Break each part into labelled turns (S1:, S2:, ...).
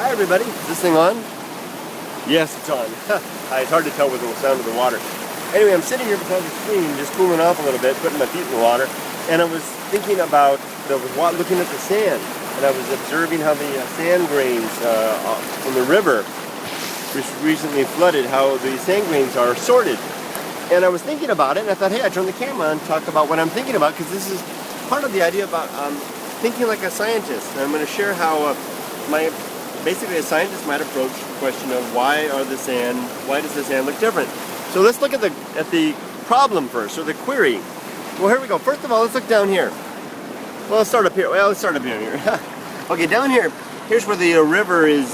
S1: Hi everybody, is this thing on? Yes, it's on. It's hard to tell with the sound of the water. Anyway, I'm sitting here beside the stream, just cooling off a little bit, putting my feet in the water, and I was thinking about, looking at the sand, and I was observing how the sand grains from the river, which recently flooded, how the sand grains are sorted. And I was thinking about it, and I thought, hey, I turn the camera on and talk about what I'm thinking about, because this is part of the idea about thinking like a scientist. And I'm going to share how basically a scientist might approach the question of why does the sand look different? So let's look at the problem first, or the query. Well, here we go. First of all, let's look down here. Well, let's start up here. Well, let's start up here. Okay, down here, here's where the river is,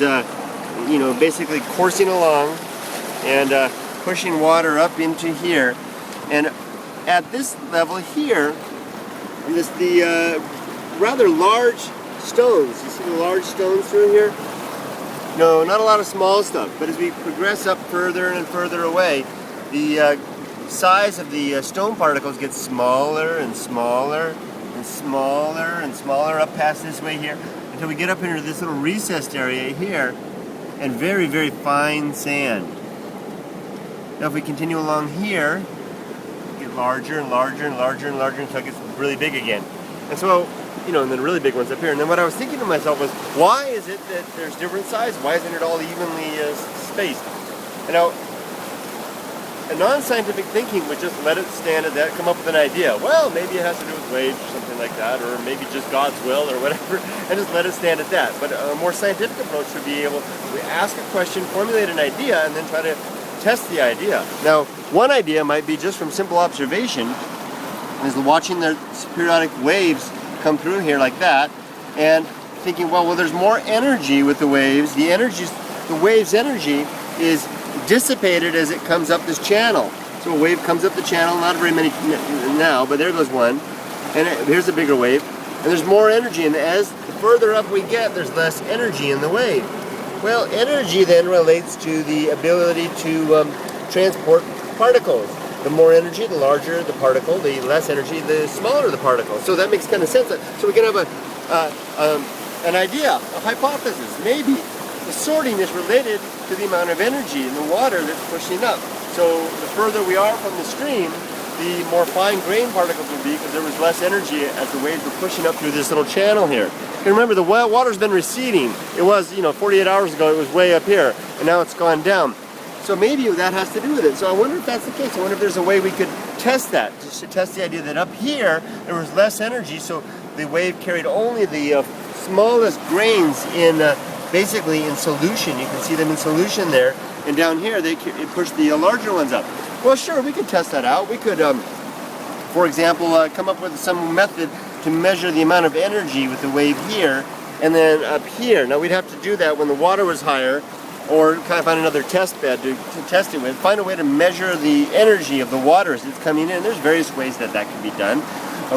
S1: basically coursing along and pushing water up into here. And at this level here, the rather large stones. You see the large stones through here? No, not a lot of small stuff, but as we progress up further and further away, the size of the stone particles gets smaller and smaller and smaller and smaller up past this way here until we get up into this little recessed area here and very, very fine sand. Now if we continue along here, get larger and larger and larger and larger until it gets really big again. And so, and then the really big ones up here. And then what I was thinking to myself was, why is it that there's different sizes? Why isn't it all evenly spaced? And now, a non-scientific thinking would just let it stand at that, come up with an idea. Well, maybe it has to do with waves or something like that, or maybe just God's will or whatever, and just let it stand at that. But a more scientific approach would be able to ask a question, formulate an idea, and then try to test the idea. Now, one idea might be just from simple observation, is watching the periodic waves come through here like that, and thinking, well, there's more energy with the waves. The wave's energy is dissipated as it comes up this channel. So a wave comes up the channel, not very many now, but there goes one, and here's a bigger wave, and there's more energy, and as the further up we get, there's less energy in the wave. Well, energy then relates to the ability to transport particles. The more energy, the larger the particle. The less energy, the smaller the particle. So that makes kind of sense. So we can have an idea, a hypothesis. Maybe the sorting is related to the amount of energy in the water that's pushing up. So the further we are from the stream, the more fine-grained particles will be because there was less energy as the waves were pushing up through this little channel here. And remember, the water's been receding. It was, 48 hours ago, it was way up here, and now it's gone down. So maybe that has to do with it. So I wonder if that's the case. I wonder if there's a way we could test that, just to test the idea that up here there was less energy, so the wave carried only the smallest grains in, basically in solution. You can see them in solution there, and down here it pushed the larger ones up. Well, sure, we could test that out. We could, for example, come up with some method to measure the amount of energy with the wave here, and then up here. Now we'd have to do that when the water was higher, or kind of find another test bed to test it with, find a way to measure the energy of the water as it's coming in. There's various ways that can be done.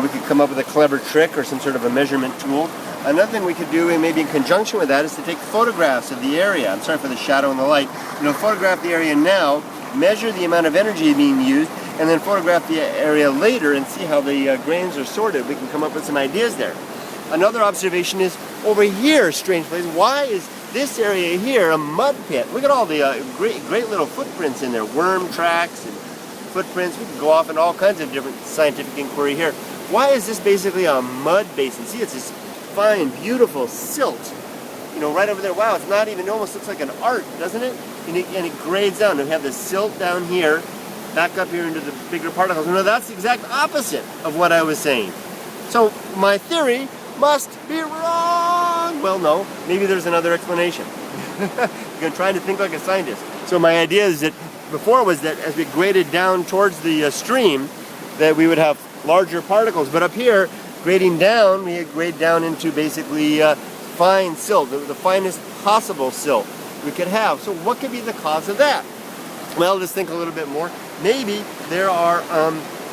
S1: We could come up with a clever trick or some sort of a measurement tool. Another thing we could do, and maybe in conjunction with that, is to take photographs of the area. I'm sorry for the shadow and the light. Photograph the area now, measure the amount of energy being used, and then photograph the area later and see how the grains are sorted. We can come up with some ideas there. Another observation is over here, strange place. Why is this area here a mud pit? Look at all the great little footprints in there, worm tracks and footprints. We can go off in all kinds of different scientific inquiry here. Why is this basically a mud basin? See, it's this fine, beautiful silt, right over there. Wow, it's not even, it almost looks like an arc, doesn't it? And it grades down. We have the silt down here, back up here into the bigger particles. No, that's the exact opposite of what I was saying. So my theory must be wrong. Well, no, maybe there's another explanation. I'm trying to think like a scientist. So my idea is that before was that as we graded down towards the stream, that we would have larger particles. But up here, grading down, we grade down into basically fine silt, the finest possible silt we could have. So what could be the cause of that? Well, let's think a little bit more. Maybe there are,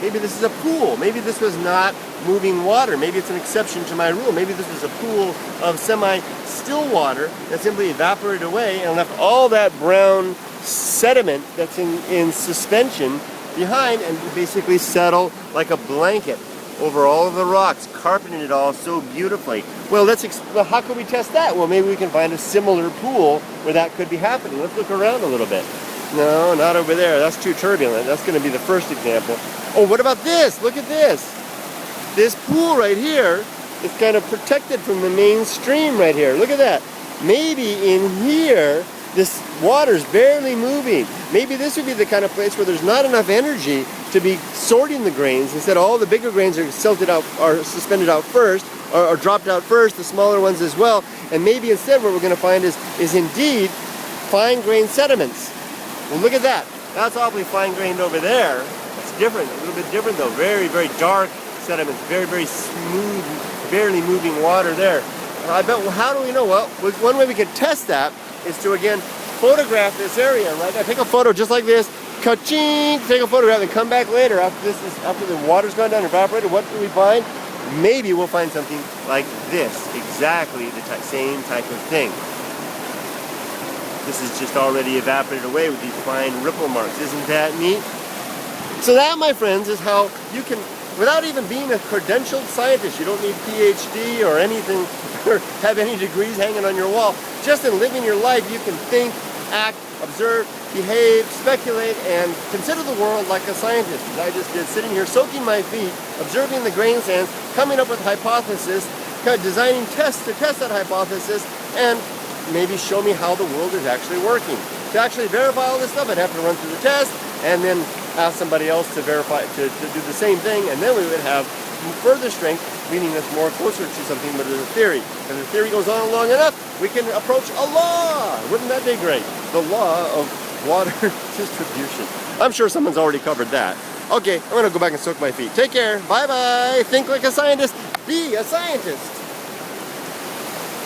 S1: maybe this is a pool. Maybe this was not moving water. Maybe it's an exception to my rule. Maybe this was a pool of semi-still water that simply evaporated away and left all that brown sediment that's in suspension behind and basically settle like a blanket. over all of the rocks, carpeting it all so beautifully. Well, well, how can we test that? Well, maybe we can find a similar pool where that could be happening. Let's look around a little bit. No, not over there. That's too turbulent. That's going to be the first example. Oh, what about this? Look at this. This pool right here is kind of protected from the main stream right here. Look at that. Maybe in here, this water's barely moving. Maybe this would be the kind of place where there's not enough energy to be sorting the grains. Instead, all the bigger grains are suspended out first, or dropped out first, the smaller ones as well. And maybe instead what we're going to find is indeed fine-grained sediments. Well, look at that. That's awfully fine-grained over there. It's different, a little bit different though. Very, very dark sediments, very, very smooth, barely moving water there. I bet, well, how do we know? Well, one way we could test that is to, again, photograph this area, right? I take a photo just like this, ka-ching, take a photograph and come back later after the water's gone down, evaporated. What do we find? Maybe we'll find something like this, exactly the same type of thing. This is just already evaporated away with these fine ripple marks. Isn't that neat? So that, my friends, is how you can, without even being a credentialed scientist, you don't need PhD or anything, or have any degrees hanging on your wall. Just in living your life, you can think, act, observe, behave, speculate, and consider the world like a scientist, as I just did, sitting here soaking my feet, observing the grain sands, coming up with hypothesis, designing tests to test that hypothesis, and maybe show me how the world is actually working. To actually verify all this stuff, I'd have to run through the test, and then ask somebody else to verify, to do the same thing, and then we would have further strength, leading us more closer to something but as a theory. If the theory goes on long enough, we can approach a law. Wouldn't that be great? The law of water distribution. I'm sure someone's already covered that. Okay, I'm gonna go back and soak my feet. Take care, bye-bye. Think like a scientist, be a scientist.